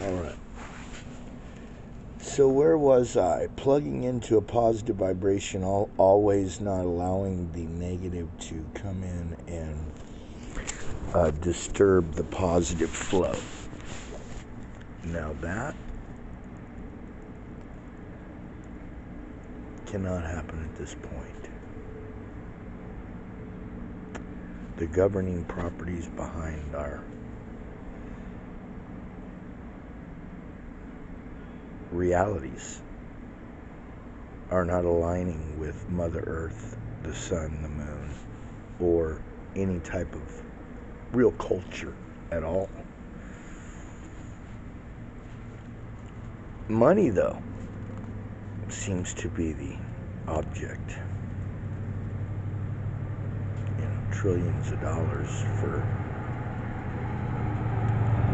Alright. So where was I? Plugging into a positive vibration, always not allowing the negative to come in and disturb the positive flow. Now that cannot happen at this point. The governing properties behind our realities are not aligning with Mother Earth, the sun, the moon, or any type of real culture at all. Money, though, seems to be the object. Trillions of dollars for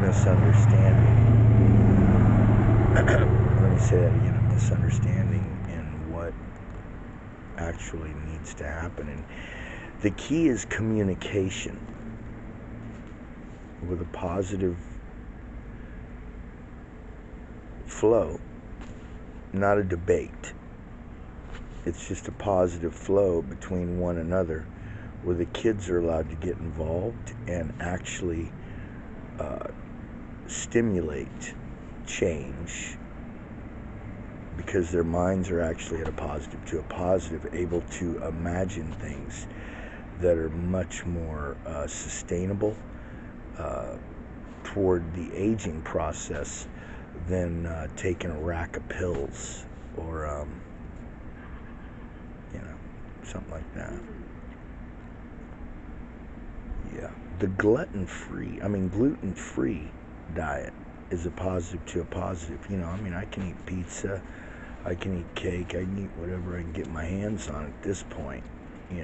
misunderstanding. Let me say that again, a misunderstanding in what actually needs to happen. And the key is communication with a positive flow, not a debate. It's just a positive flow between one another where the kids are allowed to get involved and actually stimulate change, because their minds are actually at a positive, able to imagine things that are much more sustainable toward the aging process than taking a rack of pills or something like that. Yeah, the gluten-free diet is a positive to a positive. I can eat pizza, I can eat cake, I can eat whatever I can get my hands on at this point. I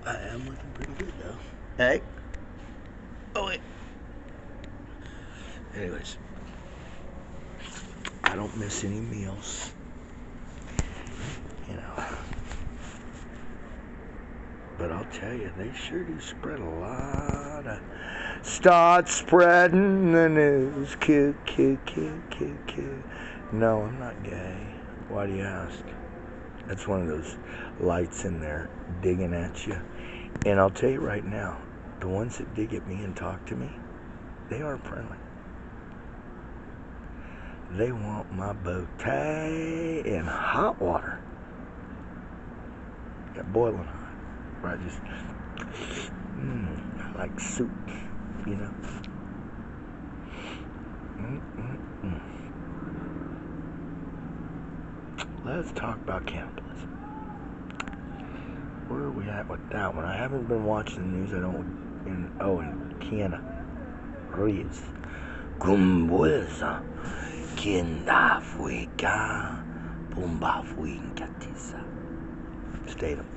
am looking pretty good though. Hey? Oh wait. Anyways, I don't miss any meals. But I'll tell you, they sure do spread a lot of... Start spreading the news. Q. No, I'm not gay. Why do you ask? That's one of those lights in there digging at you. And I'll tell you right now, the ones that dig at me and talk to me, they aren't friendly. They want my bow tie in hot water. Yeah, boiling hot. Where I just, I like soup, Let's talk about cannibalism. Where are we at with that one? I haven't been watching the news. In Keanu Reeves. Kumbueza, Kinda Fuika, Pumba Fuinkatisa. Statham.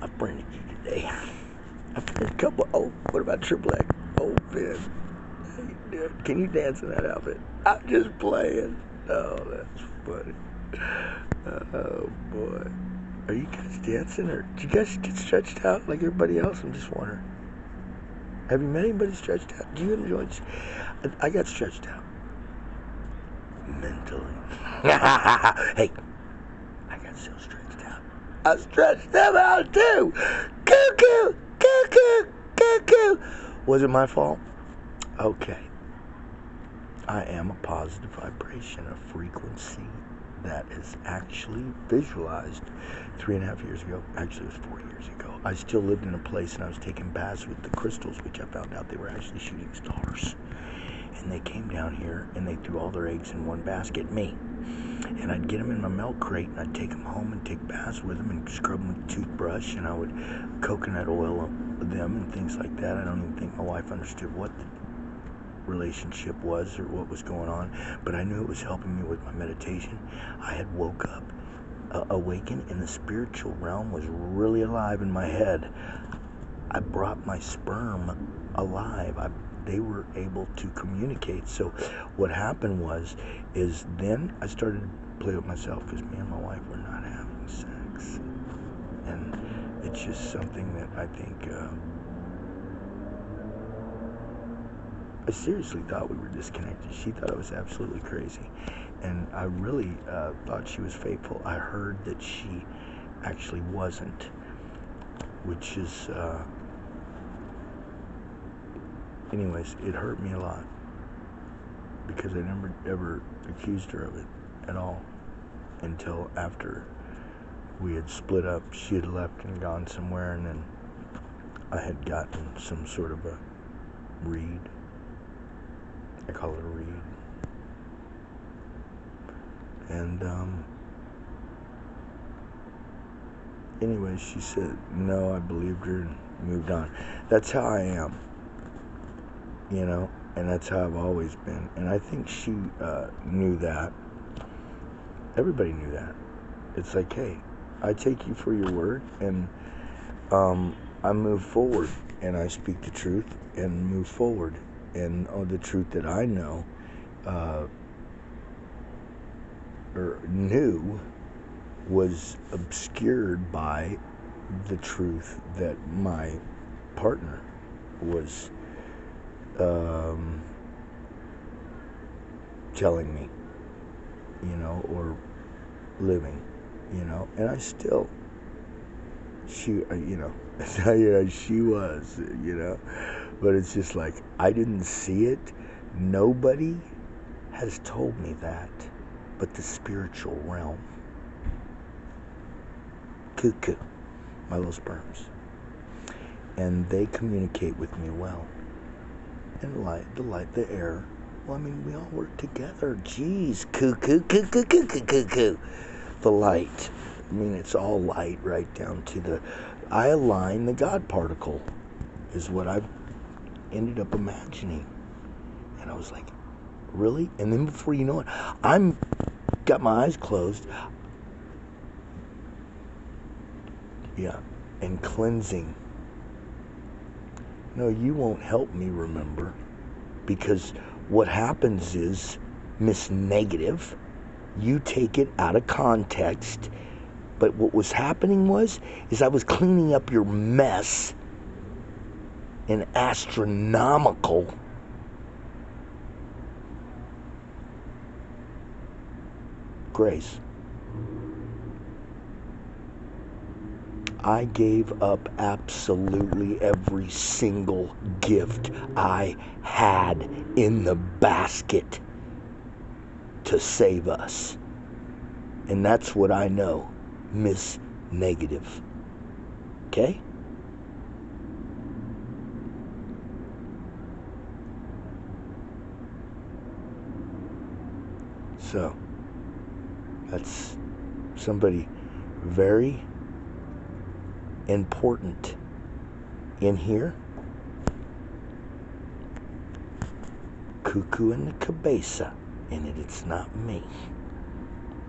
I branded you today. I put a couple. Oh, what about Triple X? Oh, man. Can you dance in that outfit? I'm just playing. Oh, that's funny. Oh, boy. Are you guys dancing, or do you guys get stretched out like everybody else? I'm just wondering. Have you met anybody stretched out? Do you enjoy it? I got stretched out. Mentally. Hey, I got so stretched out. I stretched them out too. Cuckoo. Was it my fault? Okay. I am a positive vibration, a frequency that is actually visualized 3.5 years ago. Actually, it was 4 years ago. I still lived in a place and I was taking baths with the crystals, which I found out they were actually shooting stars. And they came down here and they threw all their eggs in one basket, me. And I'd get them in my milk crate and I'd take them home and take baths with them and scrub them with a toothbrush, and I would coconut oil them and things like that. I don't even think my wife understood what the relationship was or what was going on, but I knew it was helping me with my meditation. I had woke up, awakened, and the spiritual realm was really alive in my head. I brought my sperm alive. They were able to communicate. So what happened is then I started to play with myself, because me and my wife were not having sex. And it's just something that I think I seriously thought we were disconnected. She thought I was absolutely crazy, and I really thought she was faithful. I heard that she actually wasn't, which is anyways, it hurt me a lot because I never ever accused her of it at all until after we had split up. She had left and gone somewhere, and then I had gotten some sort of a read. I call it a read. And anyway, she said no. I believed her and moved on. That's how I am, you know, and that's how I've always been. And I think she knew that. Everybody knew that. It's like, hey, I take you for your word, and I move forward, and I speak the truth and move forward. And the truth that I know or knew was obscured by the truth that my partner was telling me, you know, or living, you know, and I still, she, you know, yeah, she was, you know, but it's just like, I didn't see it. Nobody has told me that but the spiritual realm. Cuckoo, my little sperms. And they communicate with me well. And the air. Well, I mean, we all work together. Jeez, cuckoo. The light. I mean, it's all light right down to the... I align the God particle, is what I've ended up imagining. And I was like, really? And then before you know it, I'm got my eyes closed. Yeah, and cleansing. No, you won't help me remember, because what happens is, Miss Negative, you take it out of context. But what was happening is I was cleaning up your mess in astronomical grace. I gave up absolutely every single gift I had in the basket to save us. And that's what I know, Miss Negative. Okay? So, that's somebody very important in here. Cuckoo in the cabeza. In it, it's not me.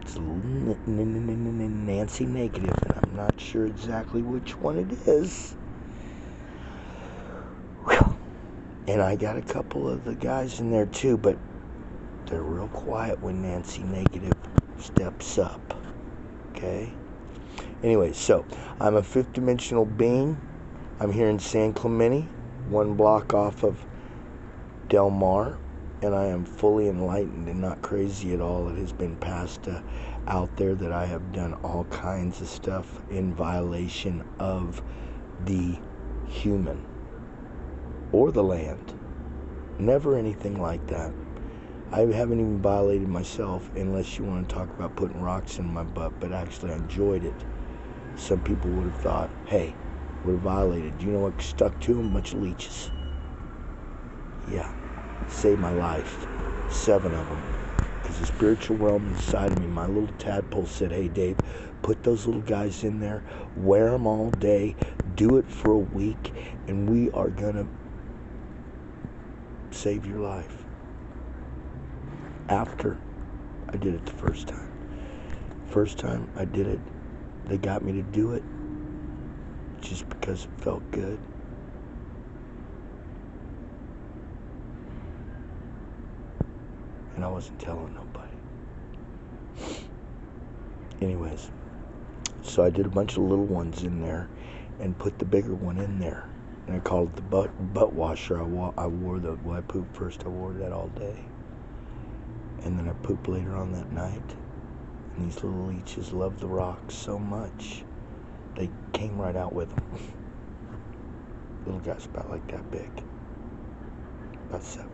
It's a little Nancy Negative, and I'm not sure exactly which one it is. Whew. And I got a couple of the guys in there too, but they're real quiet when Nancy Negative steps up. Okay? Anyway, so I'm a fifth dimensional being. I'm here in San Clemente, 1 block off of Del Mar, and I am fully enlightened and not crazy at all. It has been passed out there that I have done all kinds of stuff in violation of the human or the land. Never anything like that. I haven't even violated myself, unless you want to talk about putting rocks in my butt, but actually I enjoyed it. Some people would have thought, hey, we're violated. Do you know what stuck to them? A bunch of leeches. Yeah, saved my life. 7 of them. Because the spiritual realm inside of me, my little tadpole said, hey, Dave, put those little guys in there, wear them all day, do it for a week, and we are going to save your life. After I did it the first time. First time I did it, they got me to do it just because it felt good. And I wasn't telling nobody. Anyways, so I did a bunch of little ones in there, and put the bigger one in there. And I called it the butt washer. I wore when I pooped first, I wore that all day. And then I pooped later on that night. And these little leeches loved the rocks so much, they came right out with them. Little guys about like that big. About 7.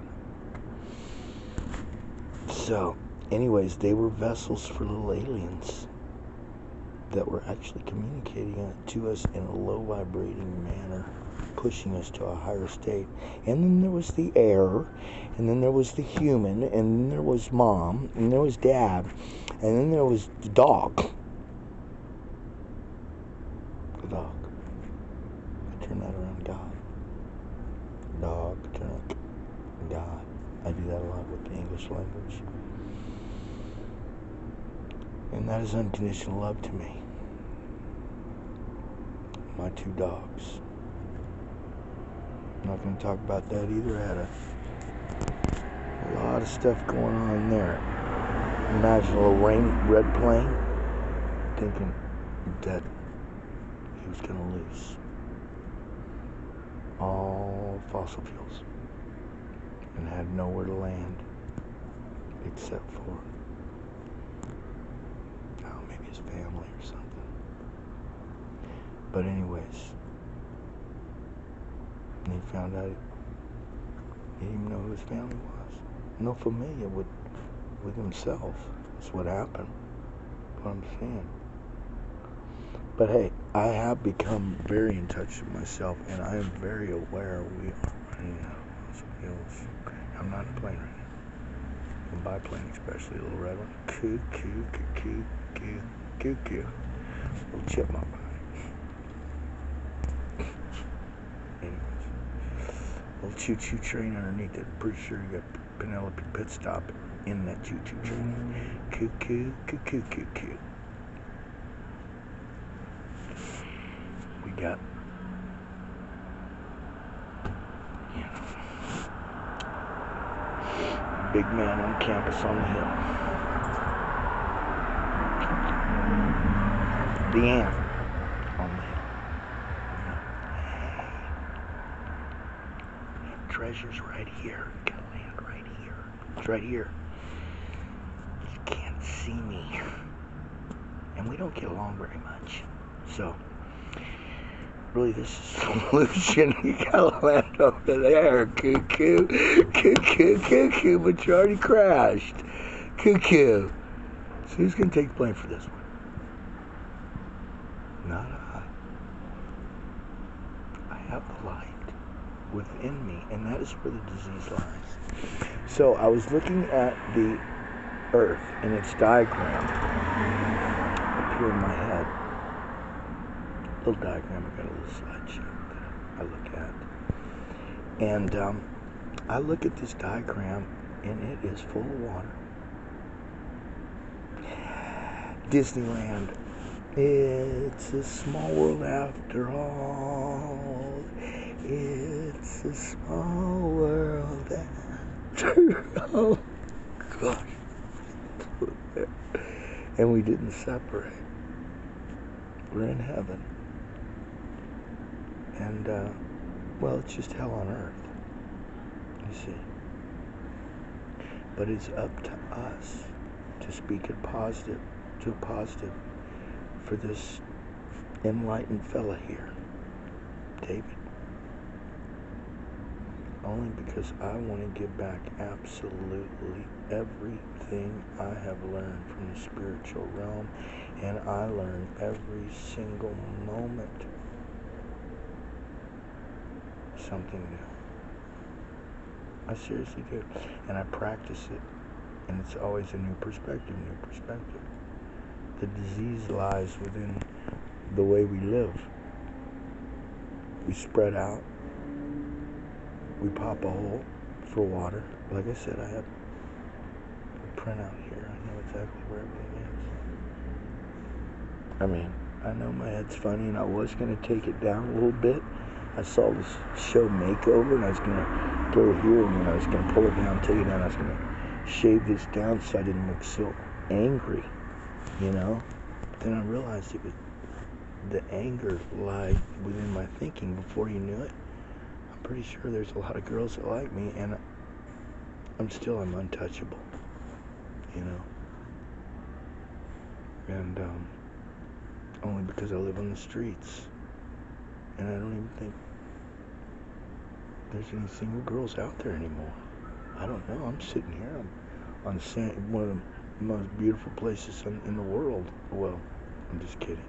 So, anyways, they were vessels for little aliens that were actually communicating to us in a low vibrating manner, pushing us to a higher state. And then there was the air, and then there was the human, and then there was mom, and there was dad, and then there was the dog. The dog. I turn that around, God. Dog, turn God. I do that a lot with the English language. And that is unconditional love to me. My 2 dogs. I'm not going to talk about that either. I had a lot of stuff going on there. Imagine a little red plane, thinking that he was going to lose all fossil fuels and had nowhere to land except for maybe his family or something. But anyways, and he found out he didn't even know who his family was. No familiar with himself. That's what happened. What I'm saying. But hey, I have become very in touch with myself, and I am very aware we are running out of fossil fuels. I'm not in a plane right now. You can buy a plane, especially a little red one. Coo, coo, coo, coo, coo, coo. Little chipmunk. Anyways, little choo-choo train underneath it. Pretty sure you got Penelope pit stop in that choo-choo train. Coo, coo, coo, coo, coo, coo. We got, big man on campus on the hill. The ant on the hill. Hey, treasure's right here. Gotta land right here. It's right here. You can't see me. And we don't get along very much. So, really, this is a solution. You gotta land over there. Cuckoo. Cuckoo, cuckoo. But you already crashed. Cuckoo. So who's gonna take the blame for this one? Not I. I have the light within me, and that is where the disease lies. So I was looking at the Earth and its diagram up here in my head. Little diagram. I got a little slideshow that I look at, and I look at this diagram, and it is full of water. Disneyland. It's a small world after all. It's a small world after all. Gosh. And we didn't separate. We're in heaven. And, well, it's just hell on earth. You see. But it's up to us to speak it positive, to positive for this enlightened fella here, David. Only because I want to give back absolutely everything I have learned from the spiritual realm, and I learn every single moment something new. I seriously do. And I practice it, and it's always a new perspective, The disease lies within the way we live. We spread out. We pop a hole for water. Like I said, I have a printout here. I know exactly where everything is. I mean, I know my head's funny, and I was going to take it down a little bit. I saw this show Makeover, and I was going to go here, and then I was going to pull it down, take it down. I was going to shave this down so I didn't look so angry, you know? But then I realized it would the anger lied within my thinking before you knew it. I'm pretty sure there's a lot of girls that like me, and I'm untouchable, you know. And only because I live on the streets, and I don't even think there's any single girls out there anymore. I don't know. I'm sitting here. I'm on one of the most beautiful places in the world. Well, I'm just kidding.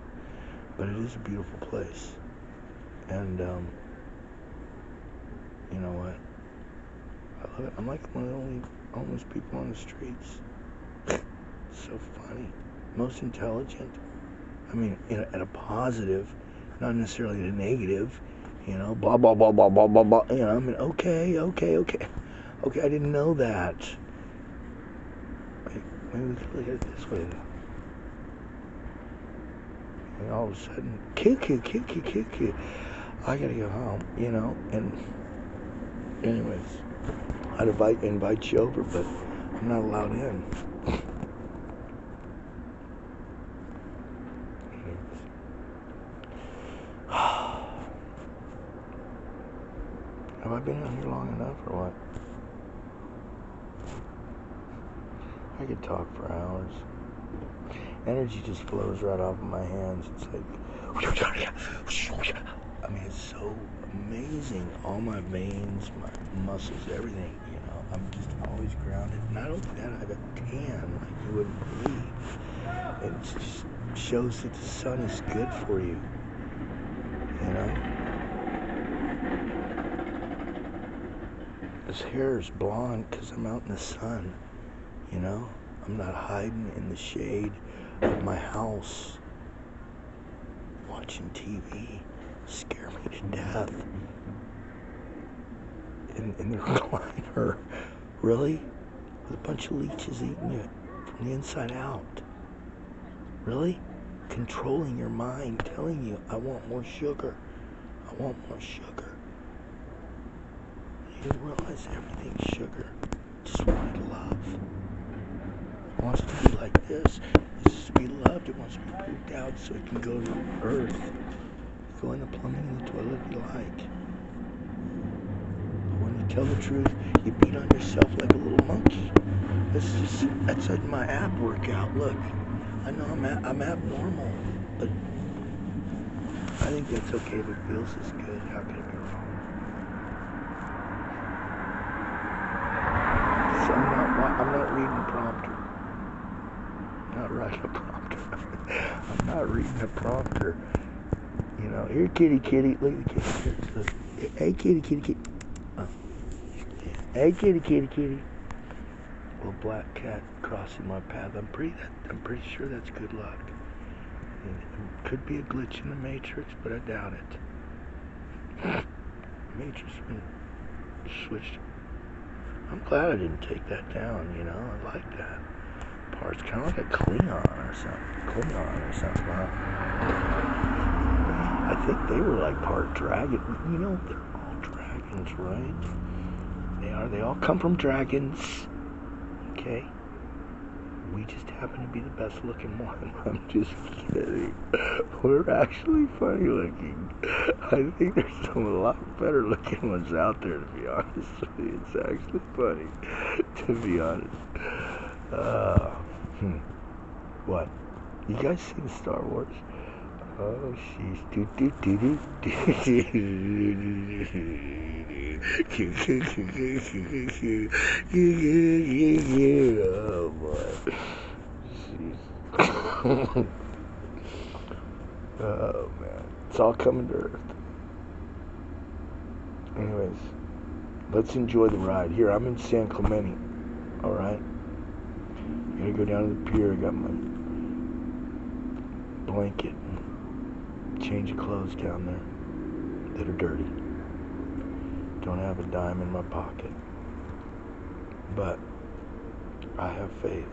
But it is a beautiful place. And, you know what? I love it. I'm like one of the only homeless people on the streets. So funny. Most intelligent. I mean, at a positive, not necessarily a negative. You know, blah, blah, blah, blah, blah, blah, blah. You know, I mean, okay. Okay, I didn't know that. Wait, maybe we could look at it this way, though. And all of a sudden, cute. I gotta go home, you know. And anyways, I'd invite you over, but I'm not allowed in. Have I been out here long enough, or what? I could talk for hours. Energy just flows right off of my hands. It's like, I mean, it's so amazing. All my veins, my muscles, everything, you know. I'm just always grounded. Not only that, I have a tan like you wouldn't believe. It just shows that the sun is good for you, you know. This hair is blonde because I'm out in the sun, you know. I'm not hiding in the shade of my house watching TV scare me to death in the recliner. Really? With a bunch of leeches eating it from the inside out. Really? Controlling your mind, telling you, I want more sugar. I want more sugar. You realize everything's sugar. Just wanted love. It wants to be like this. It wants to be loved. It wants to be pooped out so it can go to earth. Go in the plumbing in the toilet if you like. But when you tell the truth, you beat on yourself like a little monkey. That's my ab workout. Look, I know I'm abnormal, but I think that's okay if it feels as good. How could it be wrong? So I'm not reading a prompter. Not writing a prompter. I'm not reading a prompter. You know, here, kitty. Look at the kitty. Look. Hey, kitty. Oh. Hey, kitty. Little black cat crossing my path. I'm pretty sure that's good luck. It could be a glitch in the Matrix, but I doubt it. Matrix been switched. I'm glad I didn't take that down, you know. I like that part. It's kind of like a Klingon or something. Huh? I think they were like part dragon. You know, they're all dragons, right? They are. They all come from dragons. Okay? We just happen to be the best looking one. I'm just kidding. We're actually funny looking. I think there's some a lot better looking ones out there, to be honest with you. It's actually funny, to be honest. What? You guys seen Star Wars? Oh, she's oh boy. Oh man. It's all coming to earth. Anyways, let's enjoy the ride. Here, I'm in San Clemente. Alright? I gotta go down to the pier. I got my blanket. Change of clothes down there that are dirty. Don't have a dime in my pocket, but I have faith.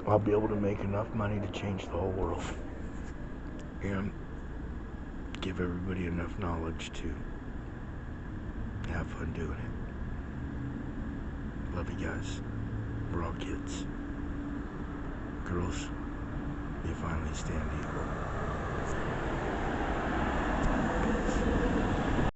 I'll be able to make enough money to change the whole world and give everybody enough knowledge to have fun doing it. Love you guys. We're all kids. Girls, you finally stand eagle.